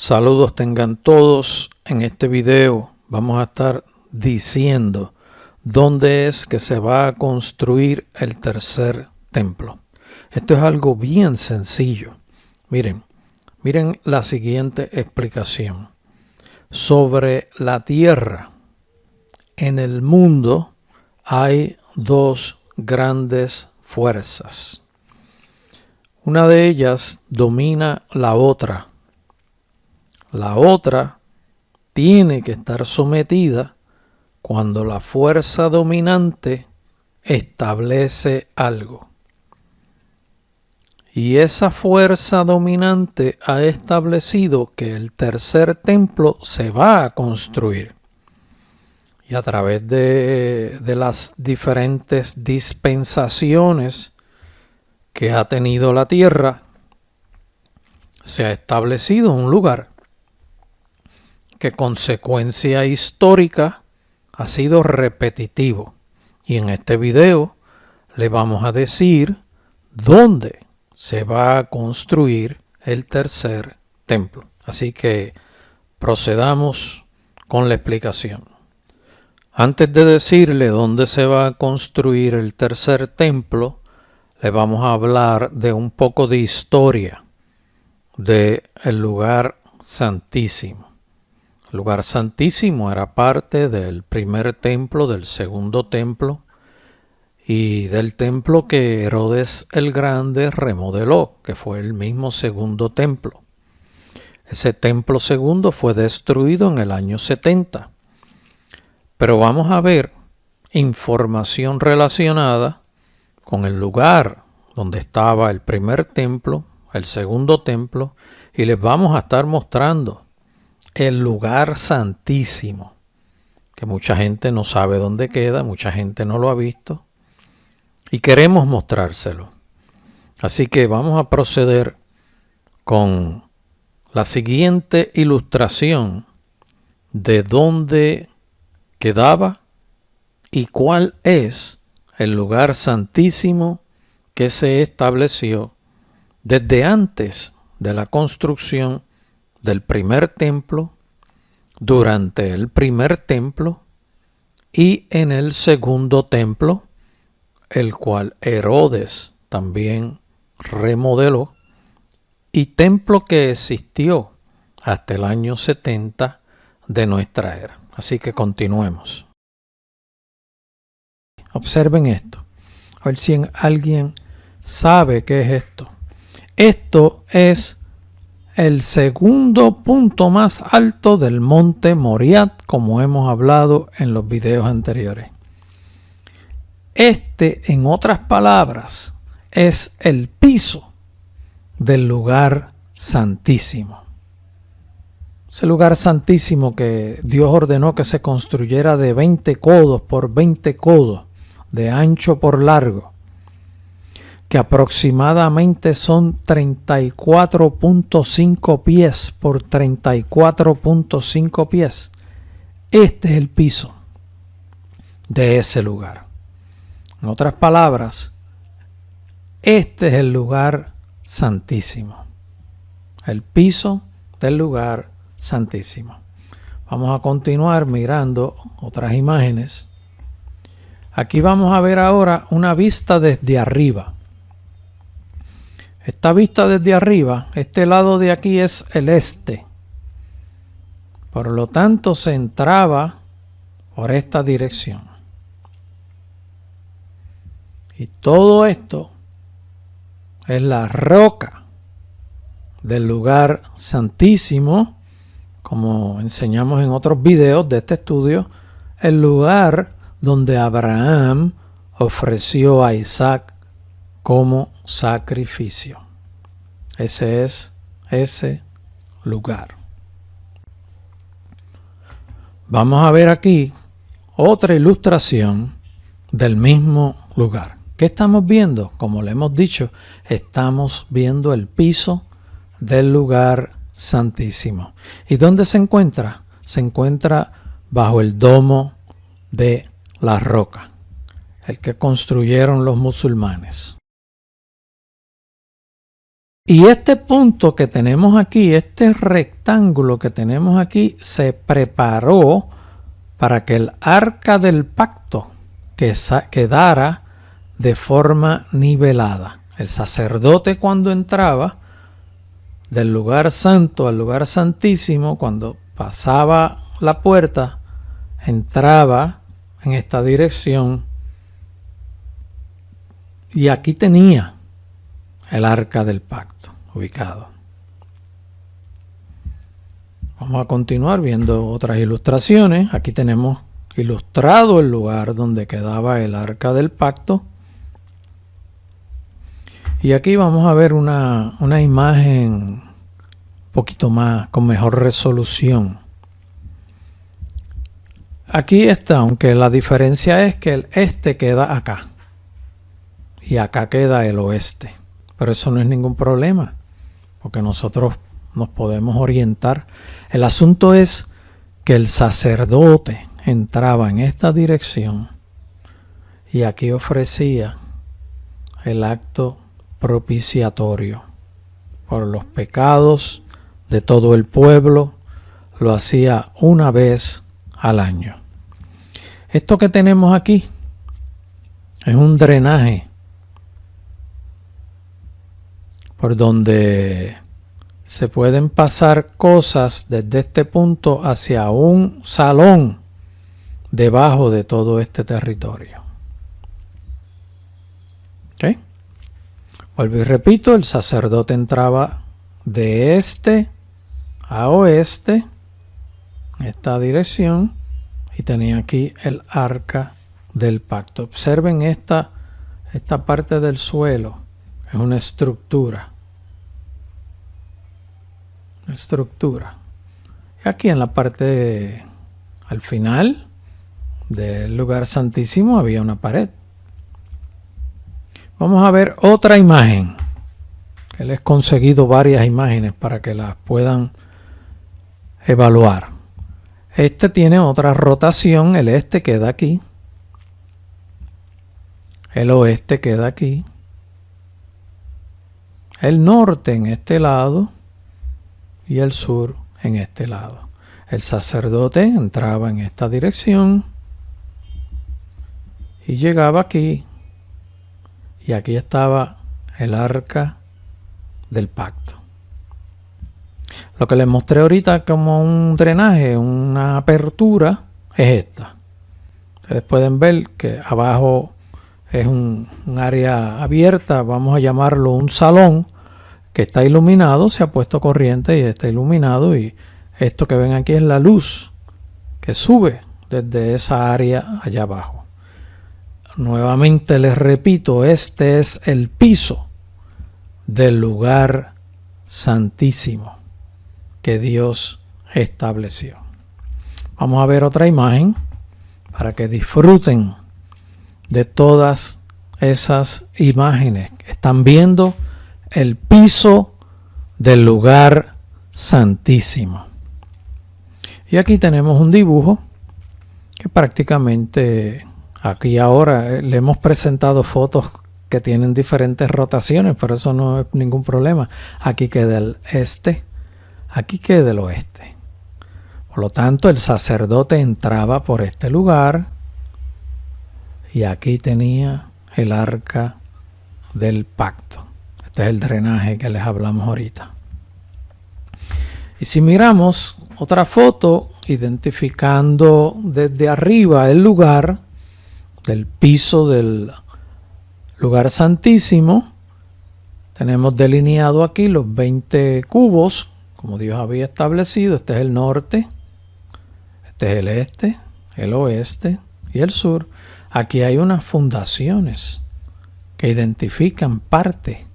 Saludos tengan todos. En este video vamos a estar diciendo dónde es que se va a construir el tercer templo. Esto es algo bien sencillo. Miren la siguiente explicación. Sobre la tierra, en el mundo hay dos grandes fuerzas. Una de ellas domina la otra. La otra tiene que estar sometida cuando la fuerza dominante establece algo. Y esa fuerza dominante ha establecido que el tercer templo se va a construir. Y a través de las diferentes dispensaciones que ha tenido la tierra, se ha establecido un lugar que consecuencia histórica ha sido repetitivo. Y en este video le vamos a decir dónde se va a construir el tercer templo. Así que procedamos con la explicación. Antes de decirle dónde se va a construir el tercer templo, le vamos a hablar de un poco de historia del lugar santísimo. El lugar santísimo era parte del primer templo, del segundo templo y del templo que Herodes el Grande remodeló, que fue el mismo segundo templo. Ese templo segundo fue destruido en el año 70. Pero vamos a ver información relacionada con el lugar donde estaba el primer templo, el segundo templo, y les vamos a estar mostrando el lugar santísimo, que mucha gente no sabe dónde queda, mucha gente no lo ha visto, y queremos mostrárselo. Así que vamos a proceder con la siguiente ilustración de dónde quedaba y cuál es el lugar santísimo que se estableció desde antes de la construcción del primer templo, durante el primer templo y en el segundo templo, el cual Herodes también remodeló, y templo que existió hasta el año 70 de nuestra era. Así que continuemos. Observen esto. A ver si alguien sabe qué es esto. Esto es el segundo punto más alto del monte Moriah, como hemos hablado en los videos anteriores. Este, en otras palabras, es el piso del lugar santísimo. Ese lugar santísimo que Dios ordenó que se construyera de 20 codos por 20 codos, de ancho por largo, que aproximadamente son 34.5 pies por 34.5 pies. Este es el piso de ese lugar. En otras palabras, este es el lugar santísimo. El piso del lugar santísimo. Vamos a continuar mirando otras imágenes. Aquí vamos a ver ahora una vista desde arriba. Esta vista desde arriba, este lado de aquí es el este. Por lo tanto, se entraba por esta dirección. Y todo esto es la roca del lugar santísimo, como enseñamos en otros videos de este estudio, el lugar donde Abraham ofreció a Isaac como sacrificio. Ese es ese lugar. Vamos a ver aquí otra ilustración del mismo lugar. ¿Qué estamos viendo? Como le hemos dicho, estamos viendo el piso del lugar santísimo. ¿Y dónde se encuentra? Se encuentra bajo el domo de la roca, el que construyeron los musulmanes. Y este punto que tenemos aquí, este rectángulo que tenemos aquí, se preparó para que el arca del pacto quedara de forma nivelada. El sacerdote, cuando entraba del lugar santo al lugar santísimo, cuando pasaba la puerta, entraba en esta dirección y aquí tenía el arca del pacto ubicado. Vamos a continuar viendo otras ilustraciones. Aquí tenemos ilustrado el lugar donde quedaba el arca del pacto. Y aquí vamos a ver una imagen un poquito más, con mejor resolución. Aquí está, aunque la diferencia es que el este queda acá. Y acá queda el oeste. Pero eso no es ningún problema, porque nosotros nos podemos orientar. El asunto es que el sacerdote entraba en esta dirección y aquí ofrecía el acto propiciatorio por los pecados de todo el pueblo. Lo hacía una vez al año. Esto que tenemos aquí es un drenaje por donde se pueden pasar cosas desde este punto hacia un salón debajo de todo este territorio. ¿Ok? Vuelvo y repito, el sacerdote entraba de este a oeste, en esta dirección, y tenía aquí el arca del pacto. Observen esta parte del suelo, es una estructura. Y aquí en la parte, al final del lugar santísimo, había una pared. Vamos a ver otra imagen, que les he conseguido varias imágenes para que las puedan evaluar. Este tiene otra rotación, el este queda aquí, el oeste queda aquí, el norte en este lado y el sur en este lado. El sacerdote entraba en esta dirección y llegaba aquí, y aquí estaba el arca del pacto. Lo que les mostré ahorita como un drenaje, una apertura, es esta. Ustedes pueden ver que abajo es un área abierta, vamos a llamarlo un salón, que está iluminado, se ha puesto corriente y está iluminado, y esto que ven aquí es la luz que sube desde esa área allá abajo. Nuevamente les repito, este es el piso del lugar santísimo que Dios estableció. Vamos a ver otra imagen para que disfruten de todas esas imágenes. Están viendo el piso del lugar santísimo. Y aquí tenemos un dibujo que prácticamente aquí ahora le hemos presentado fotos que tienen diferentes rotaciones, pero eso no es ningún problema. Aquí queda el este, aquí queda el oeste. Por lo tanto, el sacerdote entraba por este lugar y aquí tenía el arca del pacto. Este es el drenaje que les hablamos ahorita. Y si miramos otra foto, identificando desde arriba el lugar del piso del lugar santísimo, tenemos delineado aquí los 20 cubos, como Dios había establecido. Este es el norte, este es el este, el oeste y el sur. Aquí hay unas fundaciones que identifican parte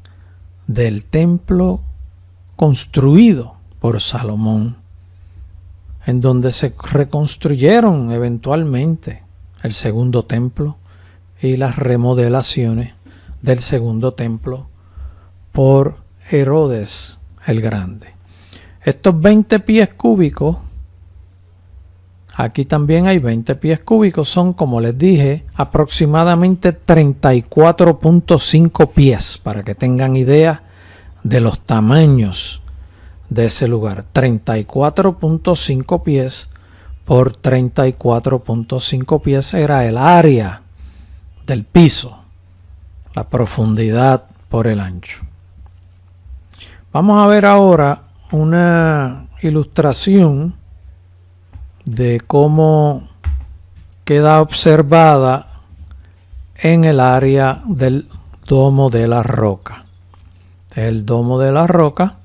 del templo construido por Salomón, en donde se reconstruyeron eventualmente el segundo templo y las remodelaciones del segundo templo por Herodes el Grande. Estos 20 pies cúbicos, aquí también hay 20 pies cúbicos, son, como les dije, aproximadamente 34.5 pies, para que tengan idea de los tamaños de ese lugar. 34.5 pies por 34.5 pies era el área del piso, la profundidad por el ancho. Vamos a ver ahora una ilustración de cómo queda observada en el área del Domo de la Roca. El Domo de la Roca,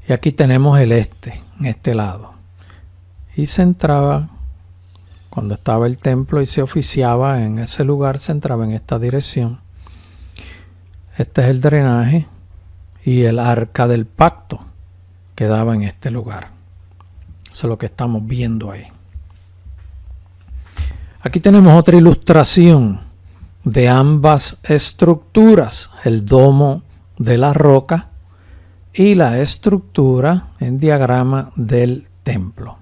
y aquí tenemos el este, en este lado. Y se entraba, cuando estaba el templo y se oficiaba en ese lugar, se entraba en esta dirección. Este es el drenaje y el arca del pacto quedaba en este lugar. Eso es lo que estamos viendo ahí. Aquí tenemos otra ilustración de ambas estructuras, el Domo de la Roca y la estructura en diagrama del templo.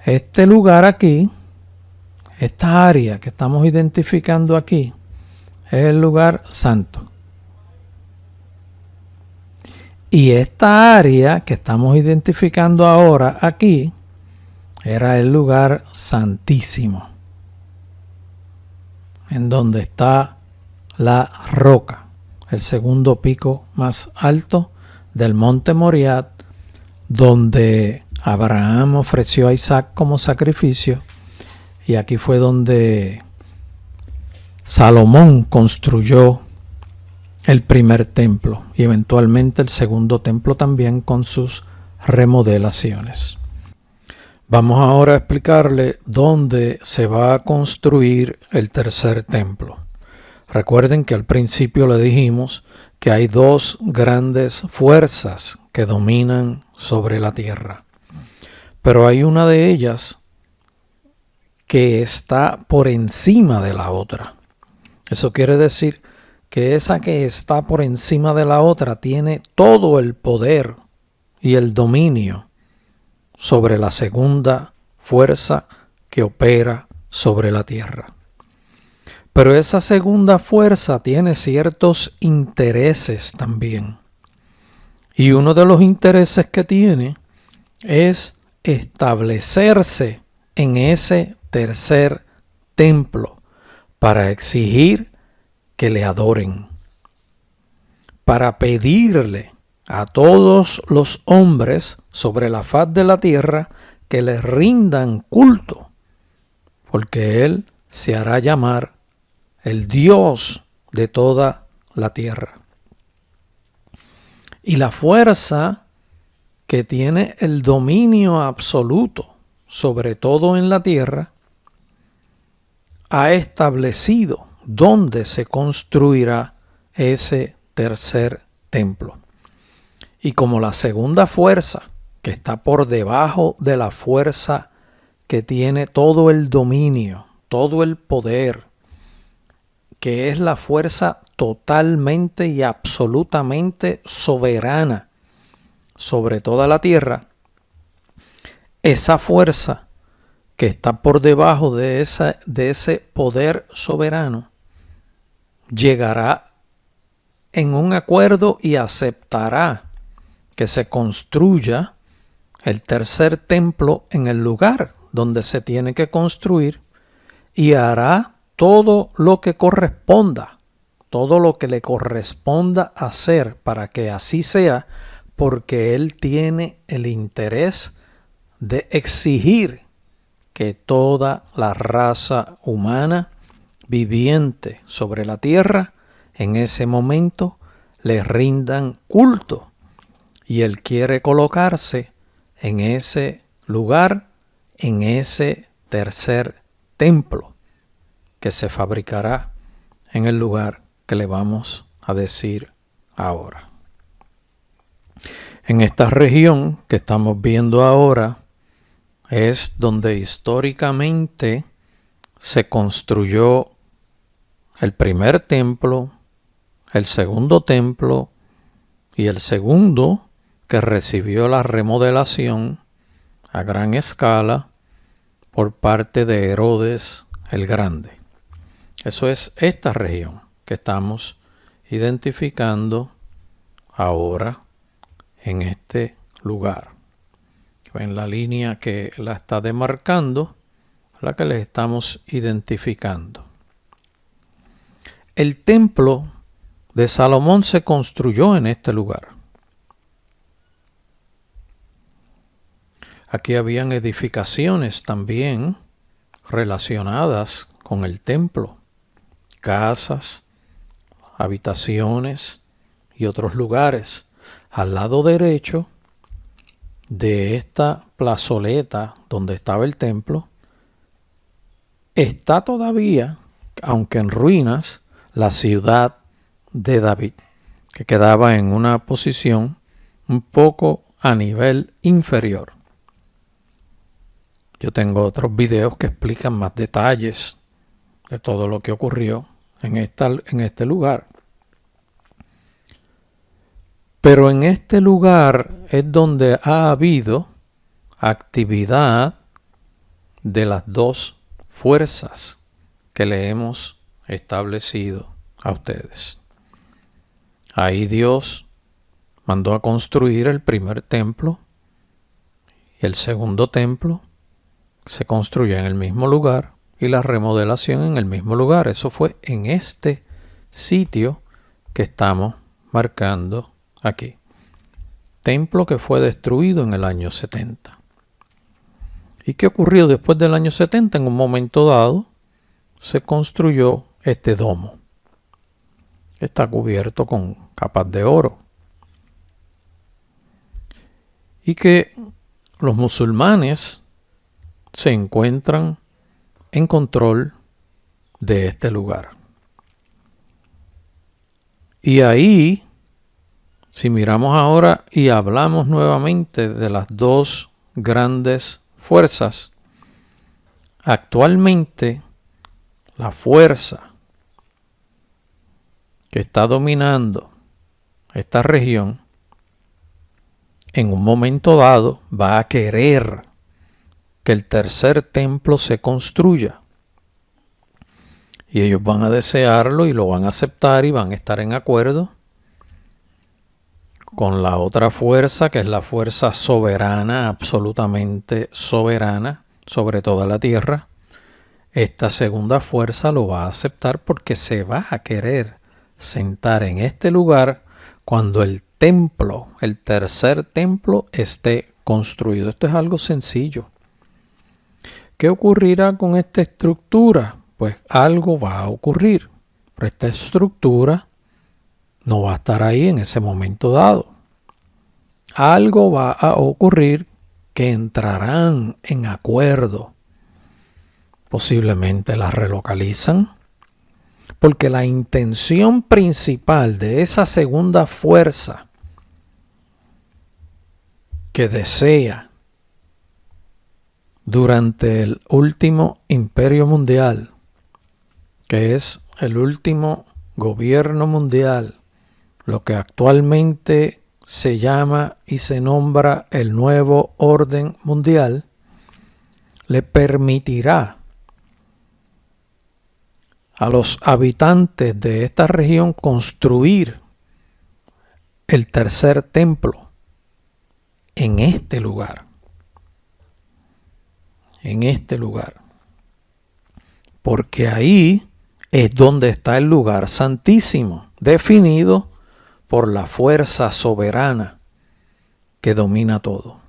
Este lugar aquí, esta área que estamos identificando aquí, es el lugar santo. Y esta área que estamos identificando ahora aquí, era el lugar santísimo, en donde está la roca, el segundo pico más alto del monte Moriah, donde Abraham ofreció a Isaac como sacrificio, y aquí fue donde Salomón construyó el primer templo y eventualmente el segundo templo también con sus remodelaciones. Vamos ahora a explicarle dónde se va a construir el tercer templo. Recuerden que al principio le dijimos que hay dos grandes fuerzas que dominan sobre la tierra. Pero hay una de ellas que está por encima de la otra. Eso quiere decir que esa que está por encima de la otra tiene todo el poder y el dominio sobre la segunda fuerza que opera sobre la tierra. Pero esa segunda fuerza tiene ciertos intereses también. Y uno de los intereses que tiene es establecerse en ese tercer templo para exigir que le adoren, para pedirle a todos los hombres sobre la faz de la tierra que le rindan culto, porque Él se hará llamar el Dios de toda la tierra. Y la fuerza que tiene el dominio absoluto sobre todo en la tierra, ha establecido dónde se construirá ese tercer templo. Y como la segunda fuerza, que está por debajo de la fuerza que tiene todo el dominio, todo el poder, que es la fuerza totalmente y absolutamente soberana sobre toda la tierra, esa fuerza que está por debajo de ese poder soberano llegará en un acuerdo y aceptará que se construya el tercer templo en el lugar donde se tiene que construir y hará todo lo que corresponda, todo lo que le corresponda hacer para que así sea, porque él tiene el interés de exigir que toda la raza humana viviente sobre la tierra en ese momento le rindan culto, y él quiere colocarse en ese lugar, en ese tercer templo que se fabricará en el lugar que le vamos a decir ahora. En esta región que estamos viendo ahora es donde históricamente se construyó el primer templo, el segundo templo y el segundo que recibió la remodelación a gran escala por parte de Herodes el Grande. Eso es esta región que estamos identificando ahora en este lugar. Ven la línea que la está demarcando, la que les estamos identificando. El templo de Salomón se construyó en este lugar. Aquí habían edificaciones también relacionadas con el templo, casas, habitaciones y otros lugares. Al lado derecho de esta plazoleta donde estaba el templo, está todavía, aunque en ruinas, la ciudad de David, que quedaba en una posición un poco a nivel inferior. Yo tengo otros videos que explican más detalles de todo lo que ocurrió en este lugar. Pero en este lugar es donde ha habido actividad de las dos fuerzas que le hemos establecido a ustedes. Ahí Dios mandó a construir el primer templo y el segundo templo se construyó en el mismo lugar y la remodelación en el mismo lugar. Eso fue en este sitio que estamos marcando aquí. Templo que fue destruido en el año 70. ¿Y qué ocurrió después del año 70? En un momento dado se construyó este domo. Está cubierto con capas de oro. Y que los musulmanes se encuentran en control de este lugar. Y ahí, si miramos ahora y hablamos nuevamente de las dos grandes fuerzas, actualmente la fuerza que está dominando esta región, en un momento dado va a querer que el tercer templo se construya. Y ellos van a desearlo y lo van a aceptar y van a estar en acuerdo con la otra fuerza, que es la fuerza soberana, absolutamente soberana sobre toda la tierra. Esta segunda fuerza lo va a aceptar porque se va a querer sentar en este lugar cuando el templo, el tercer templo, esté construido. Esto es algo sencillo. ¿Qué ocurrirá con esta estructura? Pues algo va a ocurrir. Pero esta estructura no va a estar ahí en ese momento dado. Algo va a ocurrir que entrarán en acuerdo. Posiblemente la relocalizan, porque la intención principal de esa segunda fuerza que desea durante el último imperio mundial, que es el último gobierno mundial, lo que actualmente se llama y se nombra el nuevo orden mundial, le permitirá a los habitantes de esta región construir el tercer templo en este lugar. En este lugar. Porque ahí es donde está el lugar santísimo, definido por la fuerza soberana que domina todo.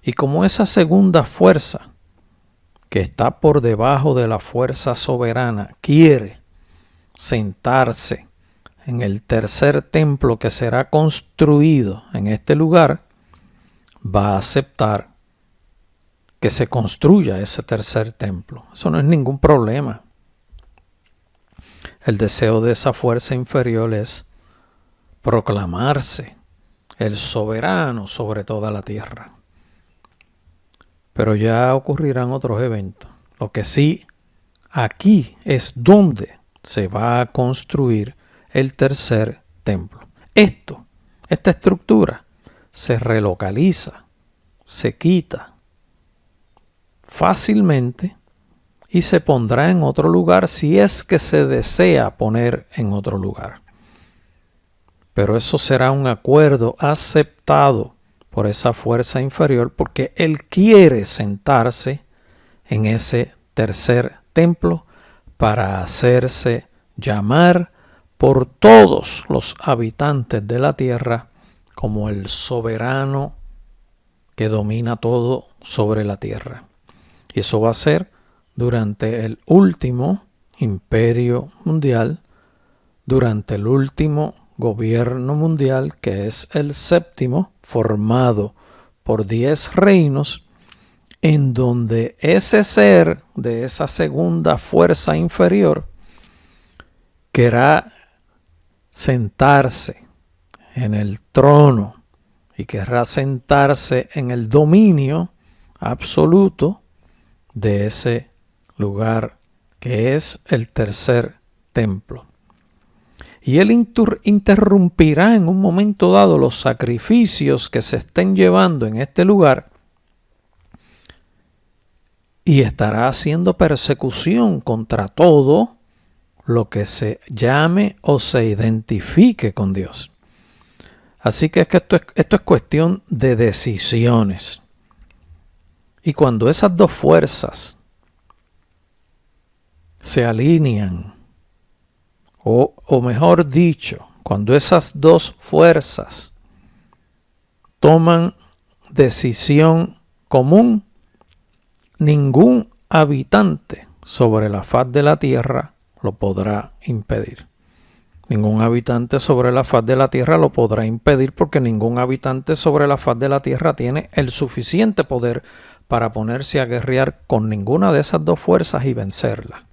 Y como esa segunda fuerza, que está por debajo de la fuerza soberana, quiere sentarse en el tercer templo que será construido en este lugar, va a aceptar que se construya ese tercer templo. Eso no es ningún problema. El deseo de esa fuerza inferior es proclamarse el soberano sobre toda la tierra. Pero ya ocurrirán otros eventos. Lo que sí, aquí es donde se va a construir el tercer templo. Esta estructura se relocaliza, se quita fácilmente y se pondrá en otro lugar si es que se desea poner en otro lugar. pero eso será un acuerdo aceptado por esa fuerza inferior porque él quiere sentarse en ese tercer templo para hacerse llamar por todos los habitantes de la tierra como el soberano que domina todo sobre la tierra. Y eso va a ser durante el último imperio mundial, durante el último gobierno mundial, que es el séptimo, formado por 10 reinos, en donde ese ser de esa segunda fuerza inferior querrá sentarse en el trono y querrá sentarse en el dominio absoluto de ese lugar que es el tercer templo. Y él interrumpirá en un momento dado los sacrificios que se estén llevando en este lugar y estará haciendo persecución contra todo lo que se llame o se identifique con Dios. Así que esto es cuestión de decisiones. Y cuando esas dos fuerzas se alinean, o mejor dicho, cuando esas dos fuerzas toman decisión común, ningún habitante sobre la faz de la tierra lo podrá impedir. Ningún habitante sobre la faz de la tierra lo podrá impedir porque ningún habitante sobre la faz de la tierra tiene el suficiente poder para ponerse a guerrear con ninguna de esas dos fuerzas y vencerla.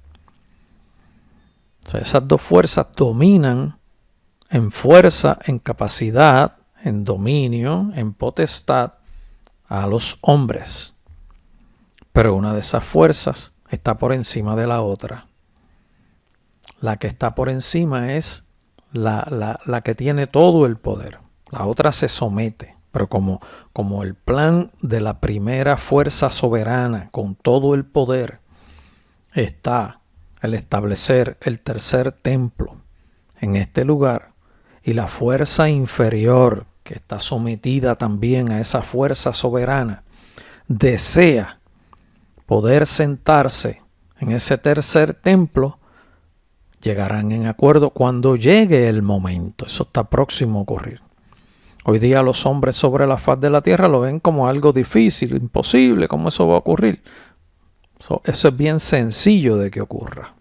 O sea, esas dos fuerzas dominan en fuerza, en capacidad, en dominio, en potestad a los hombres. Pero una de esas fuerzas está por encima de la otra. La que está por encima es la que tiene todo el poder. La otra se somete. Pero como el plan de la primera fuerza soberana con todo el poder está el establecer el tercer templo en este lugar, y la fuerza inferior que está sometida también a esa fuerza soberana desea poder sentarse en ese tercer templo, llegarán en acuerdo cuando llegue el momento. Eso está próximo a ocurrir. Hoy día los hombres sobre la faz de la tierra lo ven como algo difícil, imposible. ¿Cómo eso va a ocurrir? Eso es bien sencillo de que ocurra.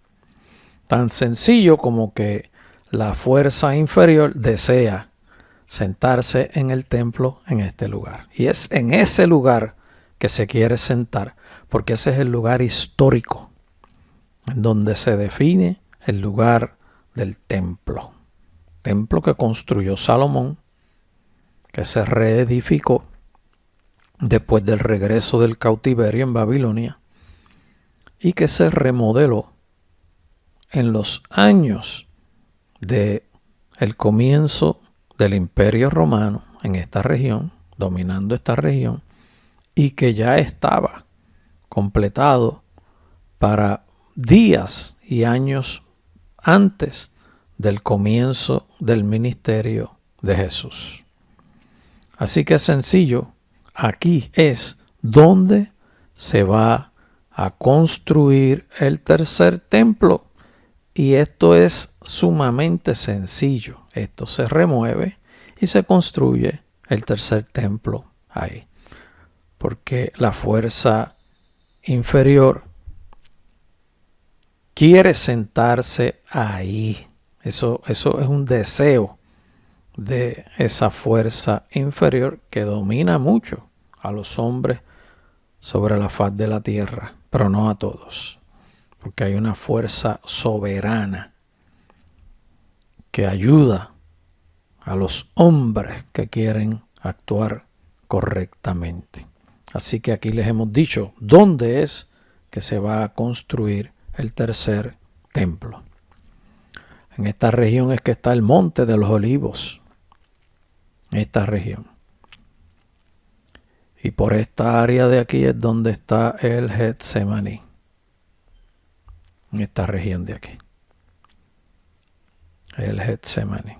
Tan sencillo como que la fuerza inferior desea sentarse en el templo en este lugar. Y es en ese lugar que se quiere sentar, porque ese es el lugar histórico en donde se define el lugar del templo. Templo que construyó Salomón, que se reedificó después del regreso del cautiverio en Babilonia y que se remodeló en los años del comienzo del Imperio Romano en esta región, dominando esta región, y que ya estaba completado para días y años antes del comienzo del ministerio de Jesús. Así que es sencillo, aquí es donde se va a construir el tercer templo, y esto es sumamente sencillo. Esto se remueve y se construye el tercer templo ahí, porque la fuerza inferior quiere sentarse ahí. Eso es un deseo de esa fuerza inferior que domina mucho a los hombres sobre la faz de la tierra, pero no a todos, porque hay una fuerza soberana que ayuda a los hombres que quieren actuar correctamente. Así que aquí les hemos dicho dónde es que se va a construir el tercer templo. En esta región es que está el Monte de los Olivos. Esta región. Y por esta área de aquí es donde está el Getsemaní. En esta región de aquí. El Getsemaní.